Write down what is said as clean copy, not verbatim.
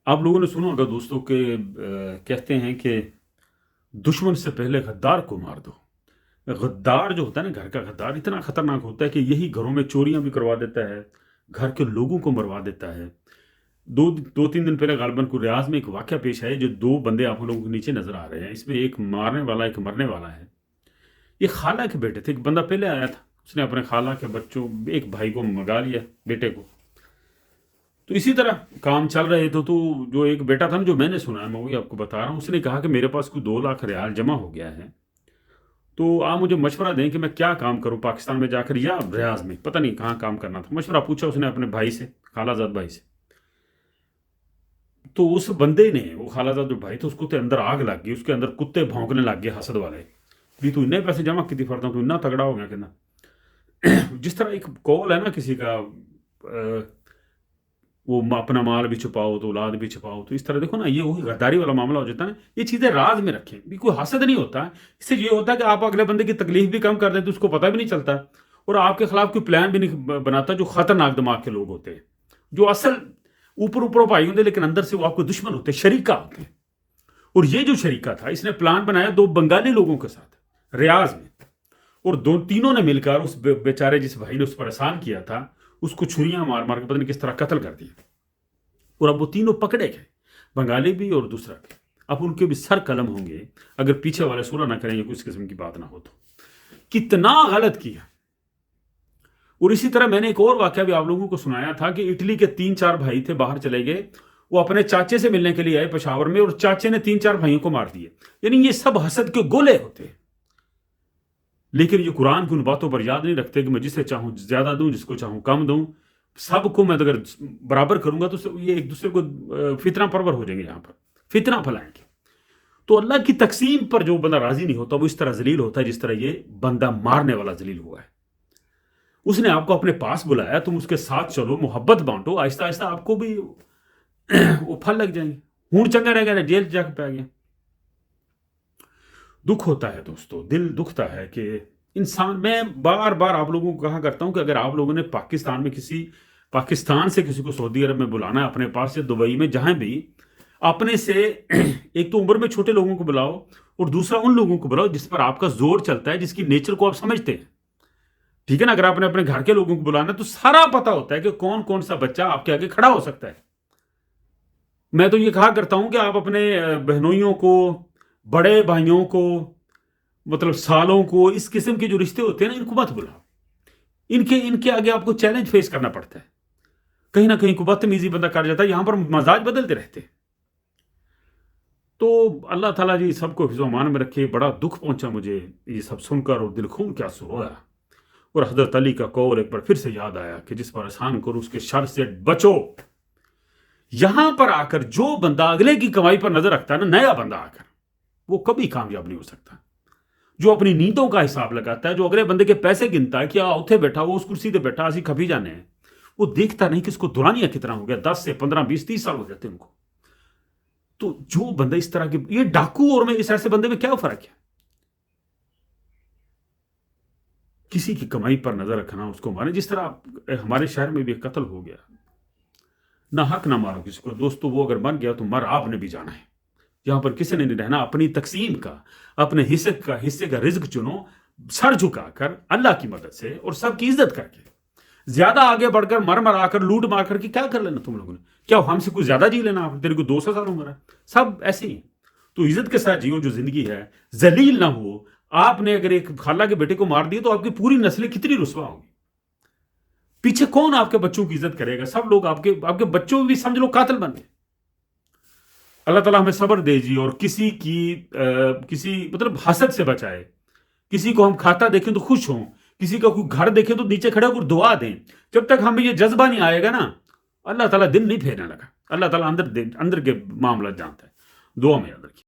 آپ لوگوں نے سنا ہوگا دوستوں کہ کہتے ہیں کہ دشمن سے پہلے غدار کو مار دو۔ غدار جو ہوتا ہے نا، گھر کا غدار اتنا خطرناک ہوتا ہے کہ یہی گھروں میں چوریاں بھی کروا دیتا ہے، گھر کے لوگوں کو مروا دیتا ہے۔ دو تین دن پہلے غالباً کو ریاض میں ایک واقعہ پیش آیا، جو دو بندے آپ لوگوں کے نیچے نظر آ رہے ہیں، اس میں ایک مارنے والا ایک مرنے والا ہے۔ یہ خالہ کے بیٹے تھے، ایک بندہ پہلے آیا تھا، اس نے اپنے خالہ کے بچوں ایک بھائی کو منگا لیا، بیٹے کو۔ تو اسی طرح کام چل رہے تھے، تو جو ایک بیٹا تھا نا، جو میں نے سنا ہے، میں وہی آپ کو بتا رہا ہوں، اس نے کہا کہ میرے پاس کوئی 2 لاکھ ریال جمع ہو گیا ہے، تو آپ مجھے مشورہ دیں کہ میں کیا کام کروں، پاکستان میں جا کر یا ریاض میں، پتہ نہیں کہاں کام کرنا تھا۔ مشورہ پوچھا اس نے اپنے بھائی سے، خالہ زاد بھائی سے۔ تو اس بندے نے، وہ خالہ زاد جو بھائی تھا، اس کو تے اندر آگ لگ گئی، اس کے اندر کتے بھونکنے لگ گئے حسد والے بھی، تو اتنے پیسے جمع کیتی فردا، تو اتنا تگڑا ہو گیا کہ نا جس طرح ایک کال ہے نا کسی کا، وہ اپنا مال بھی چھپاؤ تو اولاد بھی چھپاؤ، تو اس طرح دیکھو نا، یہ وہی غداری والا معاملہ ہو جاتا ہے نا۔ یہ چیزیں راز میں رکھیں، بھی کوئی حسد نہیں ہوتا، اس سے یہ ہوتا ہے کہ آپ اگلے بندے کی تکلیف بھی کم کر دیں تو اس کو پتہ بھی نہیں چلتا، اور آپ کے خلاف کوئی پلان بھی نہیں بناتا۔ جو خطرناک دماغ کے لوگ ہوتے ہیں، جو اصل اوپر بھائی ہوتے لیکن اندر سے وہ آپ کو دشمن ہوتے، شریکہ ہوتے ہیں۔ اور یہ جو شریکہ تھا، اس نے پلان بنایا 2 بنگالی لوگوں کے ساتھ ریاض میں، اور تینوں نے مل کر اس بیچارے جس بھائی نے اس پر احسان کیا تھا، اس کو چھریاں مار مار کے پتہ نہیں کس طرح قتل کر دیا۔ اور اب وہ تینوں پکڑے گئے، بنگالی بھی اور دوسرا بھی۔ اب ان کے بھی سر قلم ہوں گے اگر پیچھے والے صلح نہ کریں یا کچھ قسم کی بات نہ ہو تو۔ کتنا غلط کیا۔ اور اسی طرح میں نے ایک اور واقعہ بھی آپ لوگوں کو سنایا تھا کہ اٹلی کے 3-4 بھائی تھے، باہر چلے گئے، وہ اپنے چاچے سے ملنے کے لیے آئے پشاور میں، اور چاچے نے 3-4 بھائیوں کو مار دیے۔ یعنی یہ سب حسد کے گولے ہوتے ہیں، لیکن یہ قرآن کی ان باتوں پر یاد نہیں رکھتے کہ میں جسے چاہوں زیادہ دوں، جس کو چاہوں کم دوں، سب کو میں اگر برابر کروں گا تو یہ ایک دوسرے کو فتنہ پرور ہو جائیں گے، یہاں پر فتنہ پھیلائیں گے۔ تو اللہ کی تقسیم پر جو بندہ راضی نہیں ہوتا، وہ اس طرح ذلیل ہوتا ہے جس طرح یہ بندہ مارنے والا ذلیل ہوا ہے۔ اس نے آپ کو اپنے پاس بلایا، تم اس کے ساتھ چلو، محبت بانٹو، آہستہ آہستہ آپ کو بھی وہ پھل لگ جائیں گے۔ ہون چنگا رہ گیا، جیل جا کے پہ گیا۔ دکھ ہوتا ہے دوستو، دل دکھتا ہے کہ انسان، میں بار بار آپ لوگوں کو کہا کرتا ہوں کہ اگر آپ لوگوں نے پاکستان سے کسی کو سعودی عرب میں بلانا ہے، اپنے پاس سے دبئی میں جہاں بھی، اپنے سے ایک تو عمر میں چھوٹے لوگوں کو بلاؤ، اور دوسرا ان لوگوں کو بلاؤ جس پر آپ کا زور چلتا ہے، جس کی نیچر کو آپ سمجھتے ہیں، ٹھیک ہے نا۔ اگر آپ نے اپنے گھر کے لوگوں کو بلانا تو سارا پتا ہوتا ہے کہ کون کون سا بچہ آپ کے آگے کھڑا ہو سکتا ہے۔ میں تو یہ کہا کرتا ہوں کہ آپ اپنے بہنوئیوں کو، بڑے بھائیوں کو، مطلب سالوں کو، اس قسم کے جو رشتے ہوتے ہیں نا، ان کو مت بلاؤ۔ ان کے آگے آپ کو چیلنج فیس کرنا پڑتا ہے، کہیں نہ کہیں کو بدتمیزی بندہ کر جاتا ہے، یہاں پر مزاج بدلتے رہتے۔ تو اللہ تعالیٰ جی سب کو حفظ و امان میں رکھے۔ بڑا دکھ پہنچا مجھے یہ سب سن کر، اور دل خون کیا سو ہوا۔ اور حضرت علی کا قول ایک بار پھر سے یاد آیا کہ جس پر احسان کرو اس کے شر سے بچو۔ یہاں پر آ کر جو بندہ اگلے کی کمائی پر نظر رکھتا ہے نا، نیا بندہ آ کر، وہ کبھی کامیاب نہیں ہو سکتا۔ جو اپنی نیندوں کا حساب لگاتا ہے، جو اگلے بندے کے پیسے گنتا ہے، کیا اتھے بیٹھا، وہ اس کرسی تے بیٹھا، اسی کھپی جانے ہیں، وہ دیکھتا نہیں کہ اس کو دورانیہ کتنا ہو گیا، 10 سے 15 20 30 سال ہو جاتے ہیں ان کو۔ تو جو بندہ اس طرح کے، یہ ڈاکو اور میں اس ایسے بندے میں کیا فرق ہے؟ کسی کی کمائی پر نظر رکھنا، اس کو مارے، جس طرح ہمارے شہر میں بھی ایک قتل ہو گیا۔ نہ حق نہ مارو کسی کو دوستو، وہ اگر مر گیا تو مر آپ نے بھی جانا ہے، یہاں پر کسی نے نہیں رہنا۔ اپنی تقسیم کا، اپنے حصے کا رزق چنو، سر جھکا کر اللہ کی مدد سے، اور سب کی عزت کر کے۔ زیادہ آگے بڑھ کر مر آ کر لوٹ مار کر کے کیا کر لینا تم لوگوں نے؟ کیا ہم سے کوئی زیادہ جی لینا؟ آپ تیرے کو 200 سال عمر ہے، سب ایسے ہی۔ تو عزت کے ساتھ جیو جو زندگی ہے، ذلیل نہ ہو۔ آپ نے اگر ایک خالہ کے بیٹے کو مار دیا تو آپ کی پوری نسلیں کتنی رسوا ہوں گی۔ پیچھے کون آپ کے بچوں کی عزت کرے گا؟ سب لوگ آپ کے بچوں بھی سمجھ لو قاتل بن گئے۔ اللہ تعالیٰ ہمیں صبر دے جی، اور کسی مطلب حسد سے بچائے۔ کسی کو ہم کھاتا دیکھیں تو خوش ہوں، کسی کا کوئی گھر دیکھیں تو نیچے کھڑے ہو کر دعا دیں۔ جب تک ہمیں یہ جذبہ نہیں آئے گا نا، اللہ تعالیٰ دن نہیں پھیرنے لگا۔ اللہ تعالیٰ اندر کے معاملات جانتا ہے۔ دعا میں یاد رکھیے۔